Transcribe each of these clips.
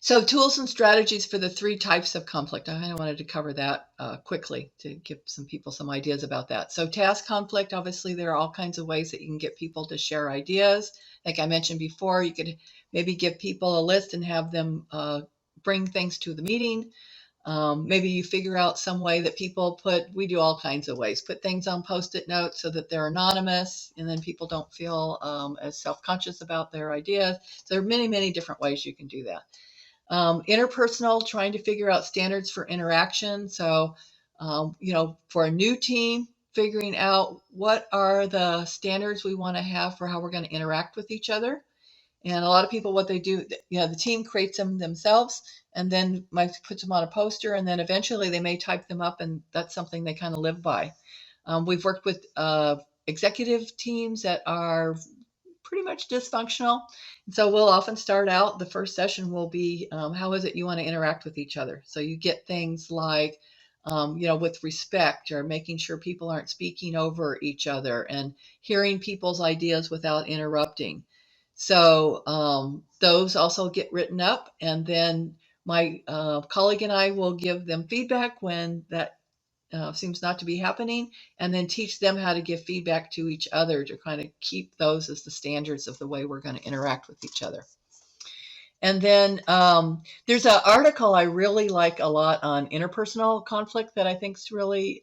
So tools and strategies for the 3 types of conflict. I wanted to cover that quickly to give some people some ideas about that. So task conflict, obviously, there are all kinds of ways that you can get people to share ideas. Like I mentioned before, you could maybe give people a list and have them bring things to the meeting. Maybe you figure out some way that people we do all kinds of ways, put things on Post-it notes so that they're anonymous, and then people don't feel as self-conscious about their ideas. So there are many, many different ways you can do that. Interpersonal, trying to figure out standards for interaction. So, for a new team, figuring out what are the standards we want to have for how we're going to interact with each other. And a lot of people, what they do, the team creates them themselves and then puts them on a poster, and then eventually they may type them up, and that's something they kind of live by. We've worked with executive teams that are pretty much dysfunctional. And so we'll often start out, the first session will be, how is it you want to interact with each other? So you get things like, with respect, or making sure people aren't speaking over each other and hearing people's ideas without interrupting. So those also get written up, and then my colleague and I will give them feedback when that seems not to be happening, and then teach them how to give feedback to each other to kind of keep those as the standards of the way we're going to interact with each other. And then there's an article I really like a lot on interpersonal conflict that I think is really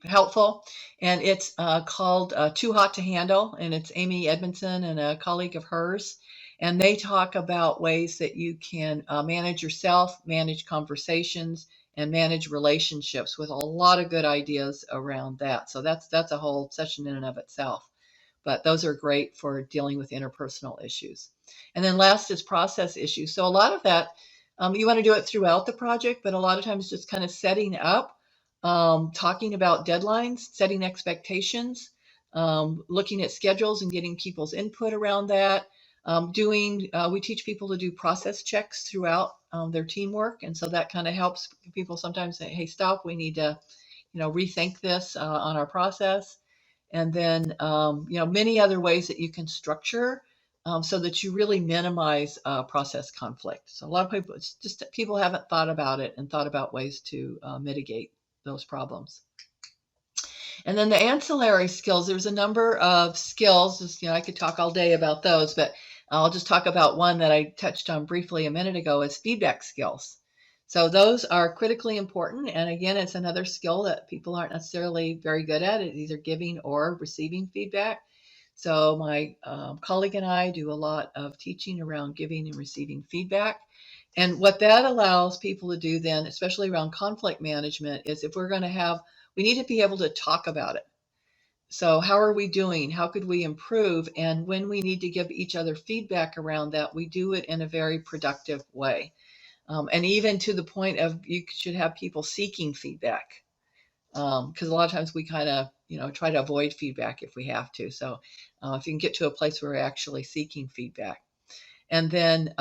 helpful, and it's called Too Hot to Handle, and it's Amy Edmondson and a colleague of hers, and they talk about ways that you can manage yourself, manage conversations, and manage relationships, with a lot of good ideas around that. So that's a whole session in and of itself, but those are great for dealing with interpersonal issues. And then last is process issues. So a lot of that, you want to do it throughout the project, but a lot of times just kind of setting up, talking about deadlines, setting expectations, looking at schedules and getting people's input around that. We teach people to do process checks throughout their teamwork. And so that kind of helps people sometimes say, hey, stop, we need to, rethink this on our process. And then, many other ways that you can structure so that you really minimize process conflict. So a lot of people, it's just that people haven't thought about it and thought about ways to mitigate those problems. And then the ancillary skills, there's a number of skills. I could talk all day about those, but I'll just talk about one that I touched on briefly a minute ago, is feedback skills. So those are critically important. And again, it's another skill that people aren't necessarily very good at, either giving or receiving feedback. So my colleague and I do a lot of teaching around giving and receiving feedback. And what that allows people to do then, especially around conflict management, is if we're going to we need to be able to talk about it. So how are we doing? How could we improve? And when we need to give each other feedback around that, we do it in a very productive way. And even to the point of, you should have people seeking feedback. Because a lot of times we kind of, try to avoid feedback if we have to. So if you can get to a place where we're actually seeking feedback. And then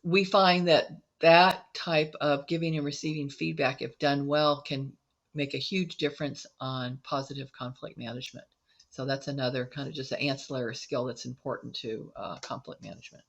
we find that type of giving and receiving feedback, if done well, can make a huge difference on positive conflict management. So that's another kind of just an ancillary skill that's important to conflict management.